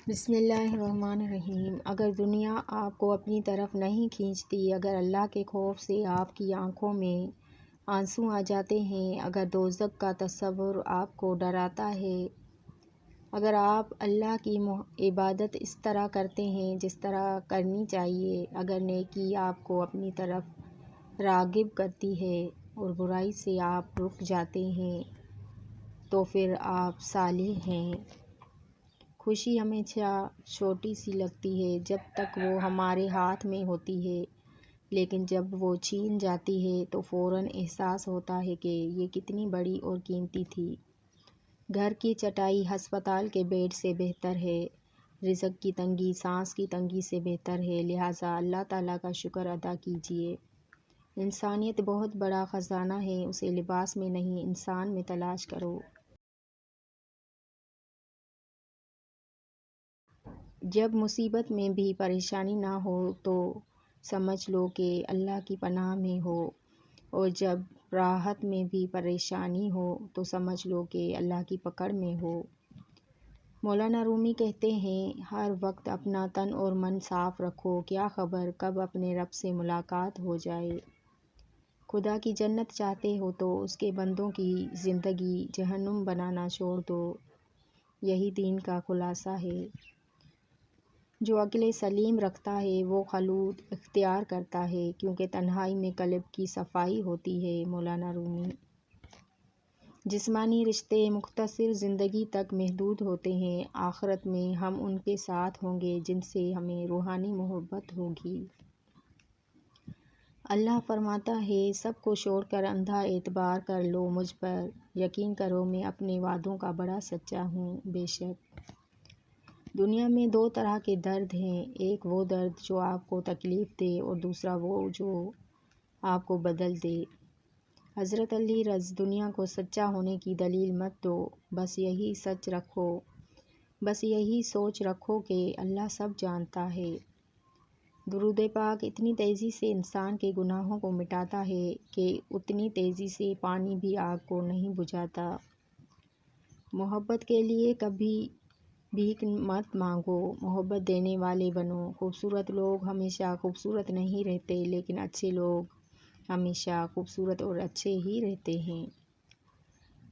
بسم اللہ الرحمن الرحیم۔ اگر دنیا آپ کو اپنی طرف نہیں کھینچتی، اگر اللہ کے خوف سے آپ کی آنکھوں میں آنسو آ جاتے ہیں، اگر دوزخ کا تصور آپ کو ڈراتا ہے، اگر آپ اللہ کی عبادت اس طرح کرتے ہیں جس طرح کرنی چاہیے، اگر نیکی آپ کو اپنی طرف راغب کرتی ہے اور برائی سے آپ رک جاتے ہیں، تو پھر آپ صالح ہیں۔ خوشی ہمیشہ چھوٹی سی لگتی ہے جب تک وہ ہمارے ہاتھ میں ہوتی ہے، لیکن جب وہ چھین جاتی ہے تو فوراً احساس ہوتا ہے کہ یہ کتنی بڑی اور قیمتی تھی۔ گھر کی چٹائی ہسپتال کے بیڈ سے بہتر ہے، رزق کی تنگی سانس کی تنگی سے بہتر ہے، لہٰذا اللہ تعالیٰ کا شکر ادا کیجیے۔ انسانیت بہت بڑا خزانہ ہے، اسے لباس میں نہیں انسان میں تلاش کرو۔ جب مصیبت میں بھی پریشانی نہ ہو تو سمجھ لو کہ اللہ کی پناہ میں ہو، اور جب راحت میں بھی پریشانی ہو تو سمجھ لو کہ اللہ کی پکڑ میں ہو۔ مولانا رومی کہتے ہیں، ہر وقت اپنا تن اور من صاف رکھو، کیا خبر کب اپنے رب سے ملاقات ہو جائے۔ خدا کی جنت چاہتے ہو تو اس کے بندوں کی زندگی جہنم بنانا چھوڑ دو۔ یہی دین کا خلاصہ ہے۔ جو عقل سلیم رکھتا ہے وہ خلوت اختیار کرتا ہے، کیونکہ تنہائی میں قلب کی صفائی ہوتی ہے۔ مولانا رومی۔ جسمانی رشتے مختصر زندگی تک محدود ہوتے ہیں، آخرت میں ہم ان کے ساتھ ہوں گے جن سے ہمیں روحانی محبت ہوگی۔ اللہ فرماتا ہے، سب کو چھوڑ کر اندھا اعتبار کر لو مجھ پر، یقین کرو میں اپنے وعدوں کا بڑا سچا ہوں۔ بے شک دنیا میں دو طرح کے درد ہیں، ایک وہ درد جو آپ کو تکلیف دے اور دوسرا وہ جو آپ کو بدل دے۔ حضرت علی رض۔ دنیا کو سچا ہونے کی دلیل مت دو، بس یہی سچ رکھو، بس یہی سوچ رکھو کہ اللہ سب جانتا ہے۔ درود پاک اتنی تیزی سے انسان کے گناہوں کو مٹاتا ہے کہ اتنی تیزی سے پانی بھی آگ کو نہیں بجھاتا۔ محبت کے لیے کبھی بھیک مت مانگو، محبت دینے والے بنو۔ خوبصورت لوگ ہمیشہ خوبصورت نہیں رہتے، لیکن اچھے لوگ ہمیشہ خوبصورت اور اچھے ہی رہتے ہیں۔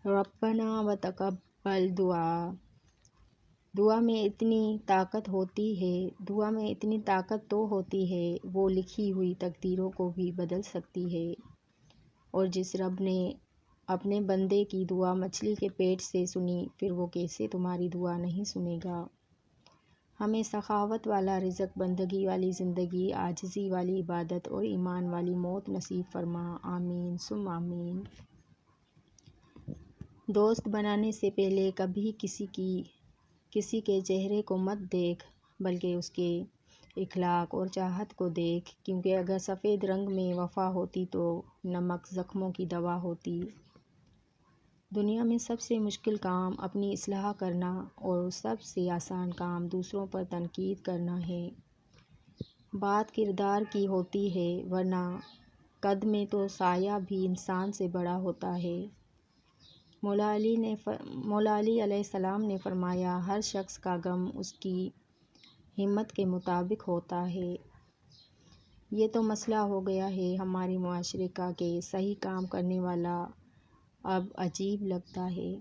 ربنا وتقبل دعا۔ دعا میں اتنی طاقت ہوتی ہے، دعا میں اتنی طاقت تو ہوتی ہے، وہ لکھی ہوئی تقدیروں کو بھی بدل سکتی ہے۔ اور جس رب نے اپنے بندے کی دعا مچھلی کے پیٹ سے سنی، پھر وہ کیسے تمہاری دعا نہیں سنے گا۔ ہمیں سخاوت والا رزق، بندگی والی زندگی، عاجزی والی عبادت اور ایمان والی موت نصیب فرما۔ آمین ثم آمین۔ دوست بنانے سے پہلے کبھی کسی کے چہرے کو مت دیکھ، بلکہ اس کے اخلاق اور چاہت کو دیکھ، کیونکہ اگر سفید رنگ میں وفا ہوتی تو نمک زخموں کی دوا ہوتی۔ دنیا میں سب سے مشکل کام اپنی اصلاح کرنا اور سب سے آسان کام دوسروں پر تنقید کرنا ہے۔ بات کردار کی ہوتی ہے، ورنہ قد میں تو سایہ بھی انسان سے بڑا ہوتا ہے۔ مولا علی علیہ السلام نے فرمایا، ہر شخص کا غم اس کی ہمت کے مطابق ہوتا ہے۔ یہ تو مسئلہ ہو گیا ہے ہمارے معاشرے کا کہ صحیح کام کرنے والا اب عجیب لگتا ہے۔